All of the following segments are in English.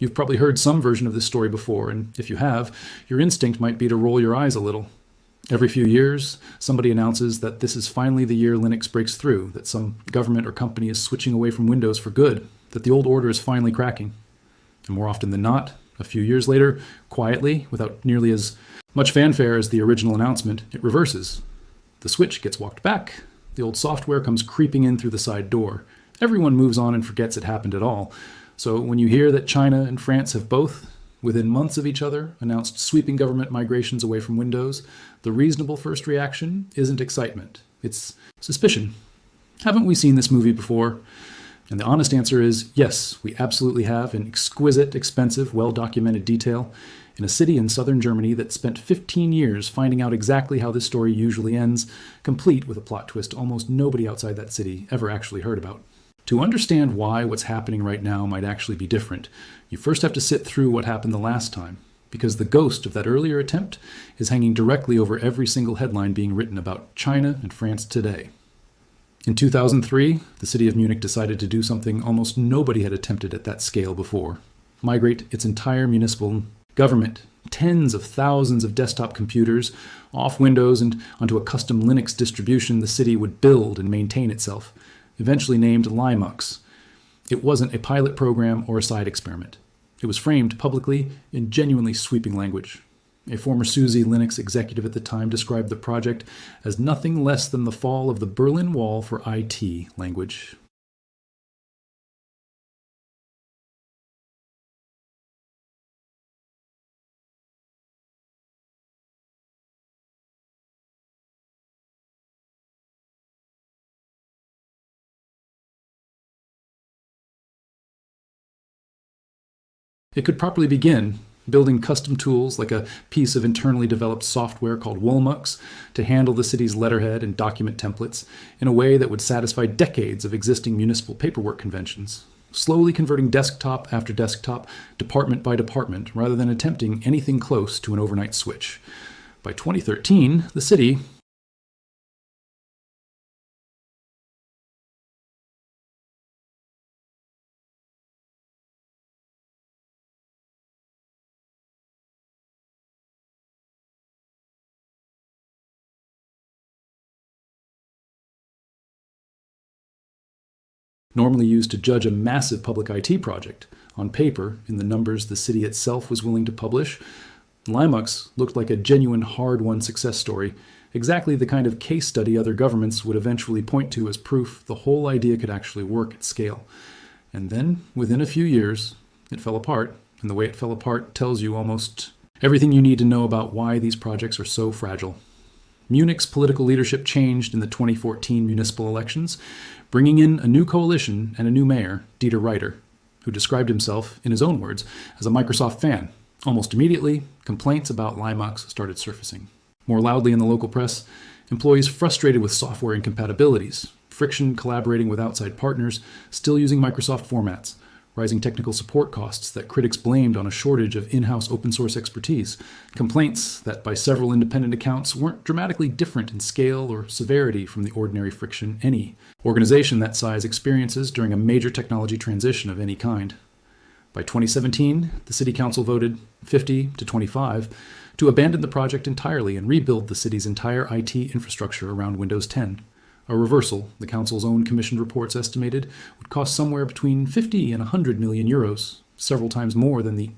You've probably heard some version of this story before, and if you have, your instinct might be to roll your eyes a little. Every few years, somebody announces that this is finally the year Linux breaks through, that some government or company is switching away from Windows for good, that the old order is finally cracking. And more often than not, a few years later, quietly, without nearly as much fanfare as the original announcement, it reverses. The switch gets walked back. The old software comes creeping in through the side door. Everyone moves on and forgets it happened at all. So when you hear that China and France have both, within months of each other, announced sweeping government migrations away from Windows, the reasonable first reaction isn't excitement. It's suspicion. Haven't we seen this movie before? And the honest answer is yes, we absolutely have, in exquisite, expensive, well-documented detail, in a city in southern Germany that spent 15 years finding out exactly how this story usually ends, complete with a plot twist almost nobody outside that city ever actually heard about. To understand why what's happening right now might actually be different, you first have to sit through what happened the last time, because the ghost of that earlier attempt is hanging directly over every single headline being written about China and France today. In 2003, the city of Munich decided to do something almost nobody had attempted at that scale before: migrate its entire municipal government, tens of thousands of desktop computers, off Windows and onto a custom Linux distribution the city would build and maintain itself, eventually named LiMux. It wasn't a pilot program or a side experiment. It was framed publicly in genuinely sweeping language. A former SUSE Linux executive at the time described the project as nothing less than the fall of the Berlin Wall for IT language. It could properly begin building custom tools like a piece of internally developed software called LiMux to handle the city's letterhead and document templates in a way that would satisfy decades of existing municipal paperwork conventions, slowly converting desktop after desktop, department by department, rather than attempting anything close to an overnight switch. By 2013, the city normally used to judge a massive public IT project. On paper, in the numbers the city itself was willing to publish, LiMux looked like a genuine hard-won success story, exactly the kind of case study other governments would eventually point to as proof the whole idea could actually work at scale. And then, within a few years, it fell apart, and the way it fell apart tells you almost everything you need to know about why these projects are so fragile. Munich's political leadership changed in the 2014 municipal elections, bringing in a new coalition and a new mayor, Dieter Reiter, who described himself, in his own words, as a Microsoft fan. Almost immediately, complaints about LiMux started surfacing. More loudly in the local press, employees frustrated with software incompatibilities, friction collaborating with outside partners, still using Microsoft formats, rising technical support costs that critics blamed on a shortage of in-house open source expertise, complaints that by several independent accounts weren't dramatically different in scale or severity from the ordinary friction any organization that size experiences during a major technology transition of any kind. By 2017, the City Council voted 50 to 25 to abandon the project entirely and rebuild the city's entire IT infrastructure around Windows 10. A reversal, the Council's own commissioned reports estimated, would cost somewhere between 50 and 100 million euros, several times more than the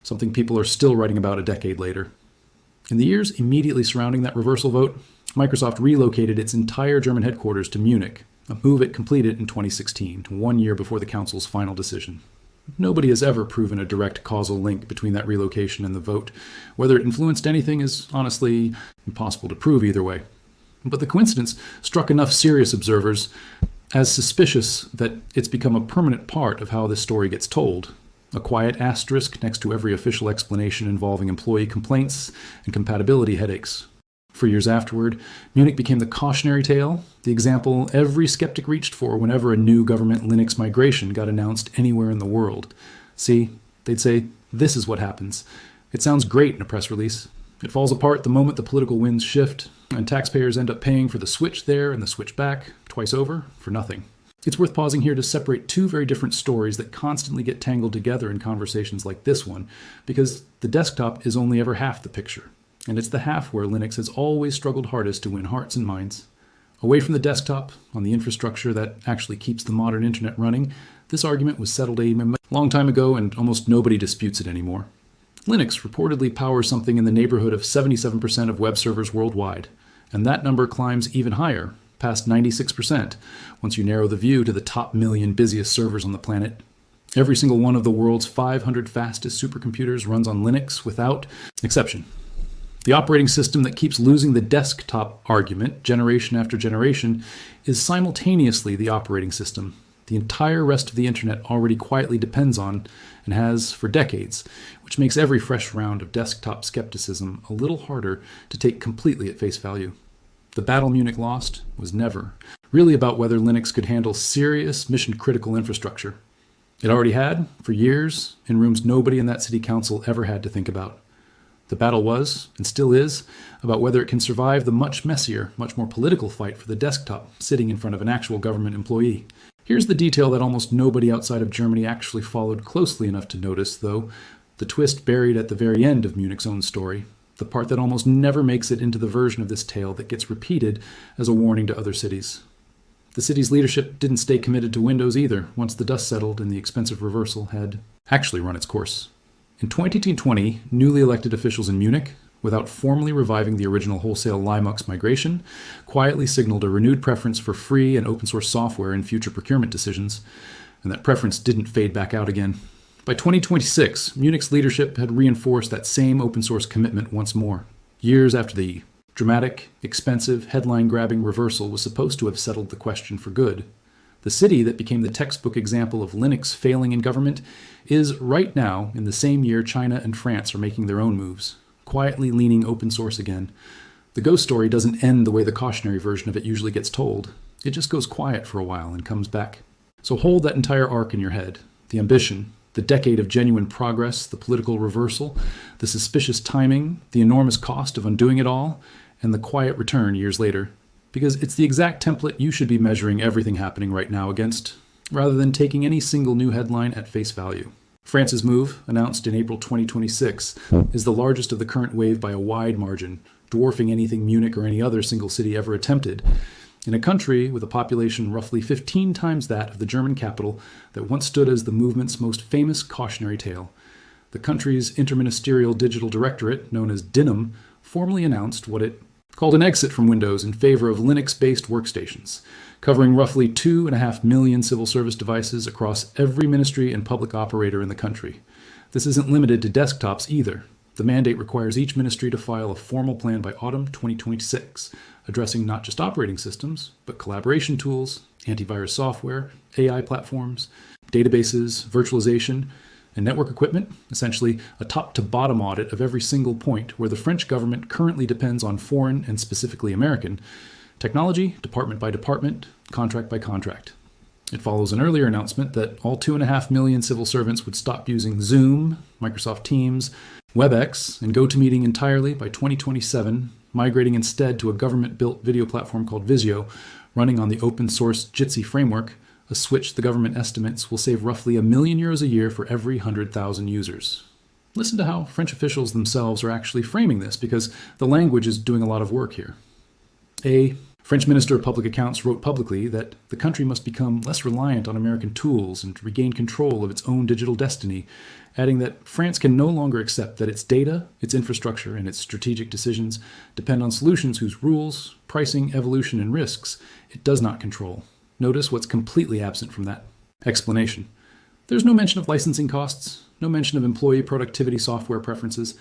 something people are still writing about a decade later. In the years immediately surrounding that reversal vote, Microsoft relocated its entire German headquarters to Munich, a move it completed in 2016, 1 year before the Council's final decision. Nobody has ever proven a direct causal link between that relocation and the vote. Whether it influenced anything is honestly impossible to prove either way. But the coincidence struck enough serious observers as suspicious that it's become a permanent part of how this story gets told. A quiet asterisk next to every official explanation involving employee complaints and compatibility headaches. For years afterward, Munich became the cautionary tale, the example every skeptic reached for whenever a new government Linux migration got announced anywhere in the world. See, they'd say, this is what happens. It sounds great in a press release. It falls apart the moment the political winds shift, and taxpayers end up paying for the switch there and the switch back, twice over, for nothing. It's worth pausing here to separate two very different stories that constantly get tangled together in conversations like this one, because the desktop is only ever half the picture. And it's the half where Linux has always struggled hardest to win hearts and minds. Away from the desktop, on the infrastructure that actually keeps the modern internet running, this argument was settled a long time ago and almost nobody disputes it anymore. Linux reportedly powers something in the neighborhood of 77% of web servers worldwide, and that number climbs even higher, past 96%, once you narrow the view to the top million busiest servers on the planet. Every single one of the world's 500 fastest supercomputers runs on Linux without exception. The operating system that keeps losing the desktop argument generation after generation is simultaneously the operating system the entire rest of the internet already quietly depends on and has for decades, which makes every fresh round of desktop skepticism a little harder to take completely at face value. The battle Munich lost was never really about whether Linux could handle serious mission-critical infrastructure. It already had, for years, in rooms nobody in that city council ever had to think about. The battle was, and still is, about whether it can survive the much messier, much more political fight for the desktop sitting in front of an actual government employee. Here's the detail that almost nobody outside of Germany actually followed closely enough to notice, though, the twist buried at the very end of Munich's own story, the part that almost never makes it into the version of this tale that gets repeated as a warning to other cities. The city's leadership didn't stay committed to Windows either, once the dust settled and the expensive reversal had actually run its course. In 2020, newly elected officials in Munich, without formally reviving the original wholesale LiMux migration, quietly signaled a renewed preference for free and open source software in future procurement decisions, and that preference didn't fade back out again. By 2026, Munich's leadership had reinforced that same open source commitment once more. Years after the dramatic, expensive, headline-grabbing reversal was supposed to have settled the question for good, the city that became the textbook example of Linux failing in government is right now in the same year China and France are making their own moves, quietly leaning open source again. The ghost story doesn't end the way the cautionary version of it usually gets told. It just goes quiet for a while and comes back. So hold that entire arc in your head. The ambition, the decade of genuine progress, the political reversal, the suspicious timing, the enormous cost of undoing it all, and the quiet return years later. Because it's the exact template you should be measuring everything happening right now against, rather than taking any single new headline at face value. France's move, announced in April 2026, is the largest of the current wave by a wide margin, dwarfing anything Munich or any other single city ever attempted, in a country with a population roughly 15 times that of the German capital that once stood as the movement's most famous cautionary tale. The country's interministerial digital directorate, known as DINM, formally announced what it called an exit from Windows in favor of Linux-based workstations, covering roughly 2.5 million civil service devices across every ministry and public operator in the country. This isn't limited to desktops either. The mandate requires each ministry to file a formal plan by autumn 2026, addressing not just operating systems, but collaboration tools, antivirus software, AI platforms, databases, virtualization, and network equipment, essentially a top-to-bottom audit of every single point where the French government currently depends on foreign, and specifically American, technology, department by department, contract by contract. It follows an earlier announcement that all 2.5 million civil servants would stop using Zoom, Microsoft Teams, WebEx, and GoToMeeting entirely by 2027, migrating instead to a government-built video platform called Visio, running on the open-source Jitsi framework, a switch the government estimates will save roughly €1 million a year for every 100,000 users. Listen to how French officials themselves are actually framing this, because the language is doing a lot of work here. A French Minister of Public Accounts wrote publicly that the country must become less reliant on American tools and regain control of its own digital destiny, adding that France can no longer accept that its data, its infrastructure, and its strategic decisions depend on solutions whose rules, pricing, evolution, and risks it does not control. Notice what's completely absent from that explanation. There's no mention of licensing costs, no mention of employee productivity software preferences.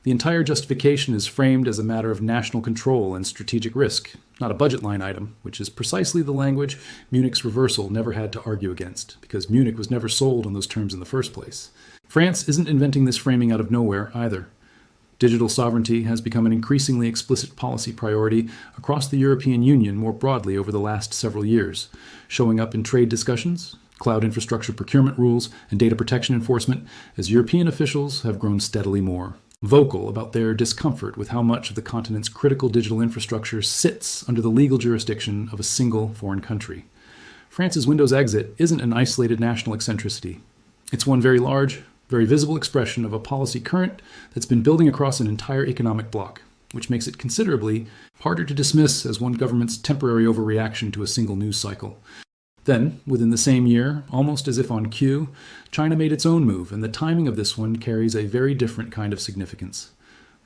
The entire justification is framed as a matter of national control and strategic risk, not a budget line item, which is precisely the language Munich's reversal never had to argue against, because Munich was never sold on those terms in the first place. France isn't inventing this framing out of nowhere either. Digital sovereignty has become an increasingly explicit policy priority across the European Union more broadly over the last several years, showing up in trade discussions, cloud infrastructure procurement rules, and data protection enforcement as European officials have grown steadily more vocal about their discomfort with how much of the continent's critical digital infrastructure sits under the legal jurisdiction of a single foreign country. France's Windows exit isn't an isolated national eccentricity. It's one very large, very visible expression of a policy current that's been building across an entire economic bloc, which makes it considerably harder to dismiss as one government's temporary overreaction to a single news cycle. Then, within the same year, almost as if on cue, China made its own move, and the timing of this one carries a very different kind of significance.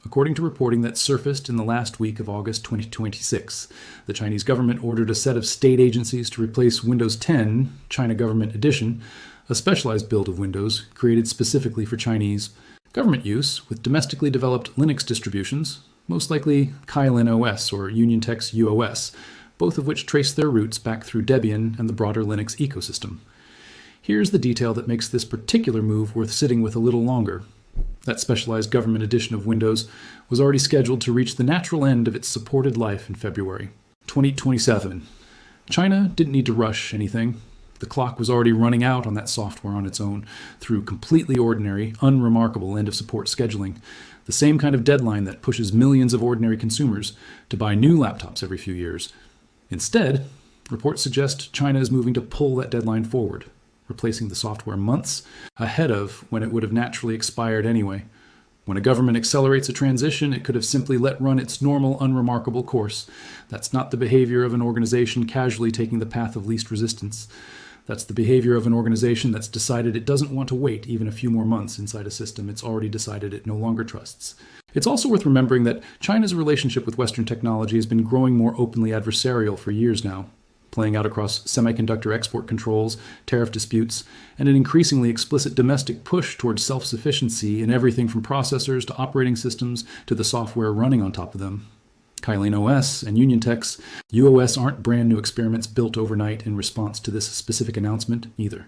According to reporting that surfaced in the last week of August 2026, the Chinese government ordered a set of state agencies to replace Windows 10, China Government Edition, a specialized build of Windows created specifically for Chinese government use with domestically developed Linux distributions, most likely Kylin OS or UnionTech's UOS, both of which trace their roots back through Debian and the broader Linux ecosystem. Here's the detail that makes this particular move worth sitting with a little longer. That specialized government edition of Windows was already scheduled to reach the natural end of its supported life in February 2027. China didn't need to rush anything. The clock was already running out on that software on its own through completely ordinary, unremarkable end-of-support scheduling, the same kind of deadline that pushes millions of ordinary consumers to buy new laptops every few years. Instead, reports suggest China is moving to pull that deadline forward, replacing the software months ahead of when it would have naturally expired anyway. When a government accelerates a transition, it could have simply let run its normal, unremarkable course. That's not the behavior of an organization casually taking the path of least resistance. That's the behavior of an organization that's decided it doesn't want to wait even a few more months inside a system it's already decided it no longer trusts. It's also worth remembering that China's relationship with Western technology has been growing more openly adversarial for years now, playing out across semiconductor export controls, tariff disputes, and an increasingly explicit domestic push towards self-sufficiency in everything from processors to operating systems to the software running on top of them. Kylin OS and UnionTech's UOS aren't brand new experiments built overnight in response to this specific announcement either.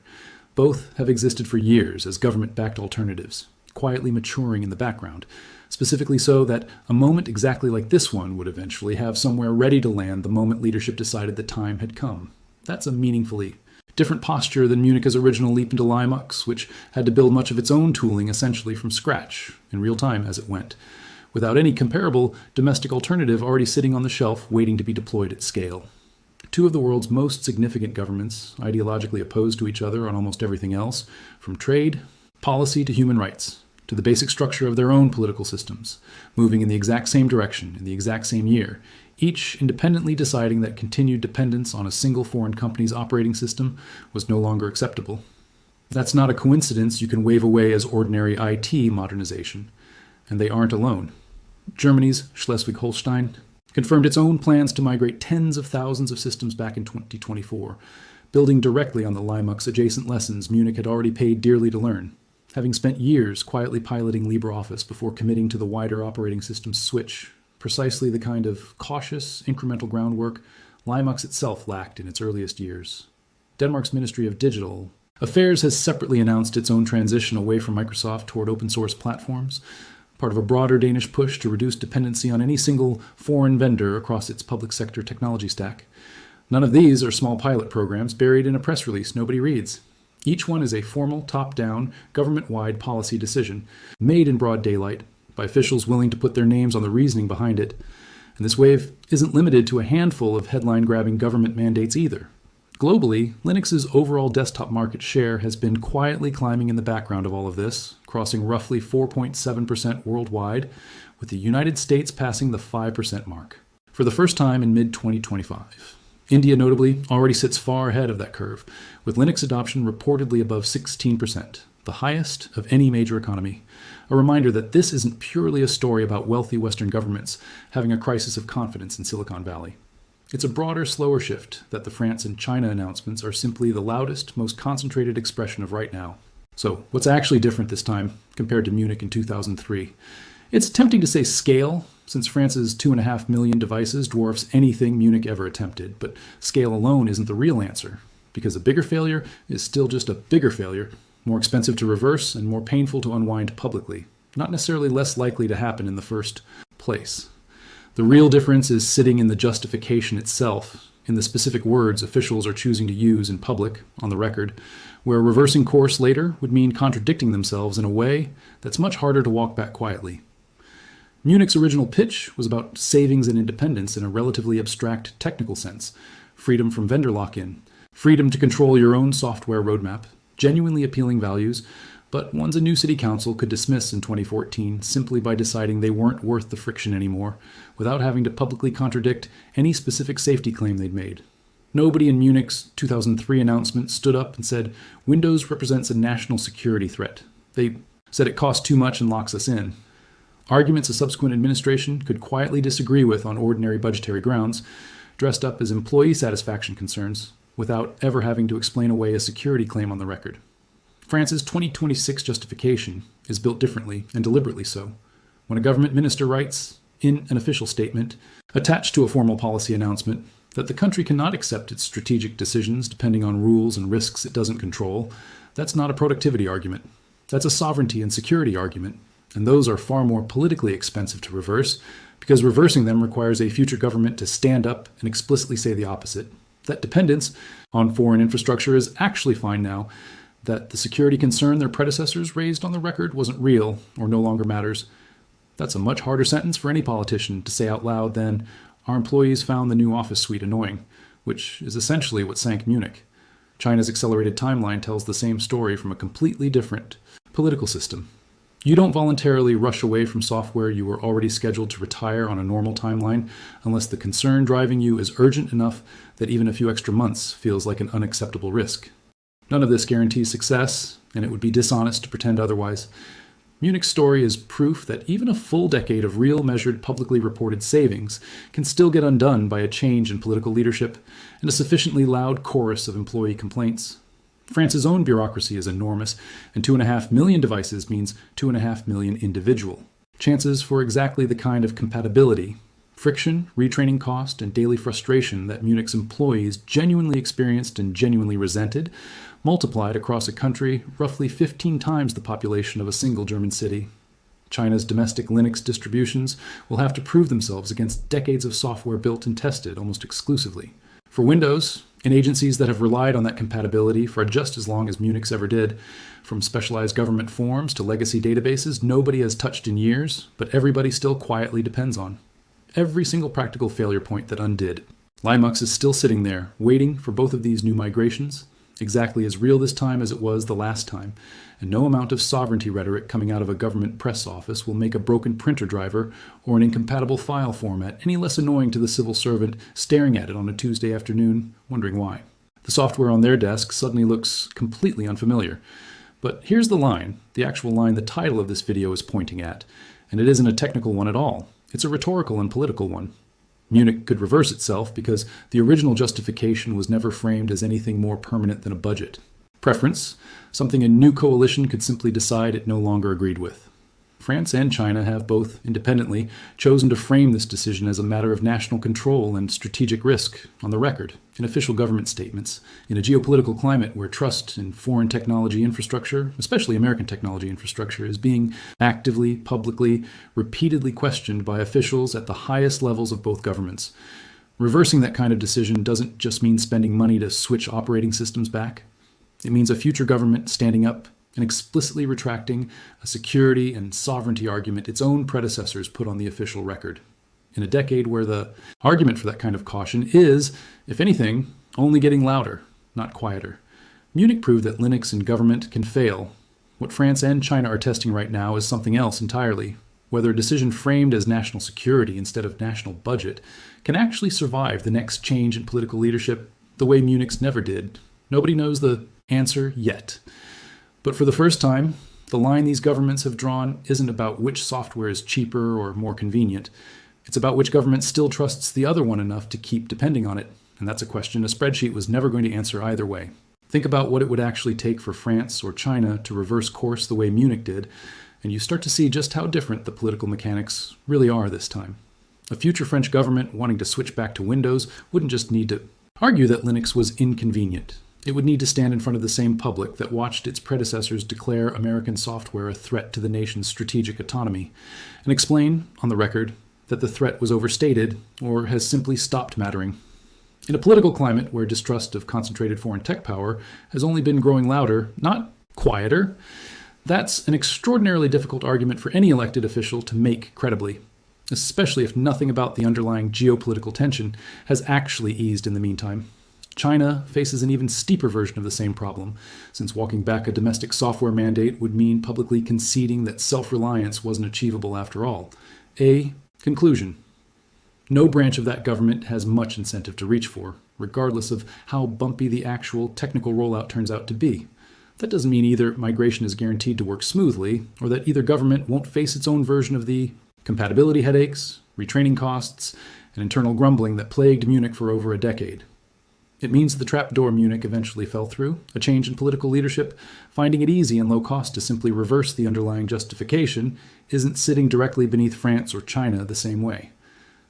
Both have existed for years as government-backed alternatives, quietly maturing in the background, specifically so that a moment exactly like this one would eventually have somewhere ready to land the moment leadership decided the time had come. That's a meaningfully different posture than Munich's original leap into LiMux, which had to build much of its own tooling essentially from scratch, in real time as it went, without any comparable domestic alternative already sitting on the shelf waiting to be deployed at scale. Two of the world's most significant governments, ideologically opposed to each other on almost everything else, from trade, policy to human rights, to the basic structure of their own political systems, moving in the exact same direction in the exact same year, each independently deciding that continued dependence on a single foreign company's operating system was no longer acceptable. That's not a coincidence you can wave away as ordinary IT modernization, and they aren't alone. Germany's Schleswig-Holstein confirmed its own plans to migrate tens of thousands of systems back in 2024, building directly on the LiMux adjacent lessons Munich had already paid dearly to learn, having spent years quietly piloting LibreOffice before committing to the wider operating system switch, precisely the kind of cautious, incremental groundwork LiMux itself lacked in its earliest years. Denmark's Ministry of Digital Affairs has separately announced its own transition away from Microsoft toward open-source platforms, part of a broader Danish push to reduce dependency on any single foreign vendor across its public sector technology stack. None of these are small pilot programs buried in a press release nobody reads. Each one is a formal, top-down, government-wide policy decision, made in broad daylight, by officials willing to put their names on the reasoning behind it. And this wave isn't limited to a handful of headline-grabbing government mandates either. Globally, Linux's overall desktop market share has been quietly climbing in the background of all of this, crossing roughly 4.7% worldwide, with the United States passing the 5% mark. for the first time in mid-2025. India, notably, already sits far ahead of that curve, with Linux adoption reportedly above 16%, the highest of any major economy. A reminder that this isn't purely a story about wealthy Western governments having a crisis of confidence in Silicon Valley. It's a broader, slower shift that the France and China announcements are simply the loudest, most concentrated expression of right now. So, what's actually different this time compared to Munich in 2003? It's tempting to say scale, since France's 2.5 million devices dwarfs anything Munich ever attempted, but scale alone isn't the real answer, because a bigger failure is still just a bigger failure, more expensive to reverse and more painful to unwind publicly, not necessarily less likely to happen in the first place. The real difference is sitting in the justification itself, in the specific words officials are choosing to use in public, on the record, where reversing course later would mean contradicting themselves in a way that's much harder to walk back quietly. Munich's original pitch was about savings and independence in a relatively abstract technical sense, freedom from vendor lock-in, freedom to control your own software roadmap, genuinely appealing values, but ones a new city council could dismiss in 2014 simply by deciding they weren't worth the friction anymore, without having to publicly contradict any specific safety claim they'd made. Nobody in Munich's 2003 announcement stood up and said, Windows represents a national security threat. They said it costs too much and locks us in. Arguments a subsequent administration could quietly disagree with on ordinary budgetary grounds, dressed up as employee satisfaction concerns, without ever having to explain away a security claim on the record. France's 2026 justification is built differently, and deliberately so. When a government minister writes, in an official statement, attached to a formal policy announcement, that the country cannot accept its strategic decisions depending on rules and risks it doesn't control, that's not a productivity argument. That's a sovereignty and security argument, and those are far more politically expensive to reverse, because reversing them requires a future government to stand up and explicitly say the opposite. That dependence on foreign infrastructure is actually fine now, that the security concern their predecessors raised on the record wasn't real or no longer matters. That's a much harder sentence for any politician to say out loud than, our employees found the new office suite annoying, which is essentially what sank Munich. China's accelerated timeline tells the same story from a completely different political system. You don't voluntarily rush away from software you were already scheduled to retire on a normal timeline unless the concern driving you is urgent enough that even a few extra months feels like an unacceptable risk. None of this guarantees success, and it would be dishonest to pretend otherwise. Munich's story is proof that even a full decade of real measured publicly reported savings can still get undone by a change in political leadership and a sufficiently loud chorus of employee complaints. France's own bureaucracy is enormous, and 2.5 million devices means 2.5 million individual. Chances for exactly the kind of compatibility, friction, retraining cost, and daily frustration that Munich's employees genuinely experienced and genuinely resented multiplied across a country roughly 15 times the population of a single German city. China's domestic Linux distributions will have to prove themselves against decades of software built and tested almost exclusively. For Windows, and agencies that have relied on that compatibility for just as long as Munich's ever did, from specialized government forms to legacy databases nobody has touched in years, but everybody still quietly depends on. Every single practical failure point that undid. LiMux is still sitting there, waiting for both of these new migrations, exactly as real this time as it was the last time, and no amount of sovereignty rhetoric coming out of a government press office will make a broken printer driver or an incompatible file format any less annoying to the civil servant staring at it on a Tuesday afternoon, wondering why. The software on their desk suddenly looks completely unfamiliar. But here's the line, the actual line the title of this video is pointing at, and it isn't a technical one at all. It's a rhetorical and political one. Munich could reverse itself because the original justification was never framed as anything more permanent than a budget. Preference, something a new coalition could simply decide it no longer agreed with. France and China have both independently chosen to frame this decision as a matter of national control and strategic risk on the record, in official government statements, in a geopolitical climate where trust in foreign technology infrastructure, especially American technology infrastructure, is being actively, publicly, repeatedly questioned by officials at the highest levels of both governments. Reversing that kind of decision doesn't just mean spending money to switch operating systems back. It means a future government standing up and explicitly retracting a security and sovereignty argument its own predecessors put on the official record. In a decade where the argument for that kind of caution is, if anything, only getting louder, not quieter. Munich proved that Linux and government can fail. What France and China are testing right now is something else entirely. whether a decision framed as national security instead of national budget can actually survive the next change in political leadership the way Munich's never did. Nobody knows the answer yet. But for the first time, the line these governments have drawn isn't about which software is cheaper or more convenient. It's about which government still trusts the other one enough to keep depending on it. And that's a question a spreadsheet was never going to answer either way. Think about what it would actually take for France or China to reverse course the way Munich did, and you start to see just how different the political mechanics really are this time. A future French government wanting to switch back to Windows wouldn't just need to argue that Linux was inconvenient. It would need to stand in front of the same public that watched its predecessors declare American software a threat to the nation's strategic autonomy, and explain, on the record, that the threat was overstated or has simply stopped mattering. In a political climate where distrust of concentrated foreign tech power has only been growing louder, not quieter, that's an extraordinarily difficult argument for any elected official to make credibly, especially if nothing about the underlying geopolitical tension has actually eased in the meantime. China faces an even steeper version of the same problem, since walking back a domestic software mandate would mean publicly conceding that self-reliance wasn't achievable after all. A conclusion. No branch of that government has much incentive to reach for, regardless of how bumpy the actual technical rollout turns out to be. That doesn't mean either migration is guaranteed to work smoothly, or that either government won't face its own version of the compatibility headaches, retraining costs, and internal grumbling that plagued Munich for over a decade. It means the trapdoor Munich eventually fell through, a change in political leadership, finding it easy and low cost to simply reverse the underlying justification, isn't sitting directly beneath France or China the same way.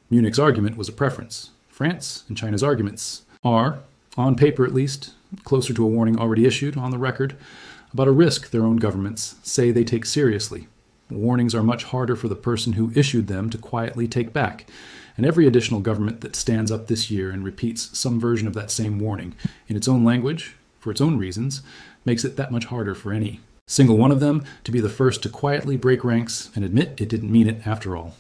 Munich's argument was a preference. France and China's arguments are, on paper at least, closer to a warning already issued on the record, about a risk their own governments say they take seriously. Warnings are much harder for the person who issued them to quietly take back, and every additional government that stands up this year and repeats some version of that same warning in its own language, for its own reasons, makes it that much harder for any single one of them to be the first to quietly break ranks and admit it didn't mean it after all.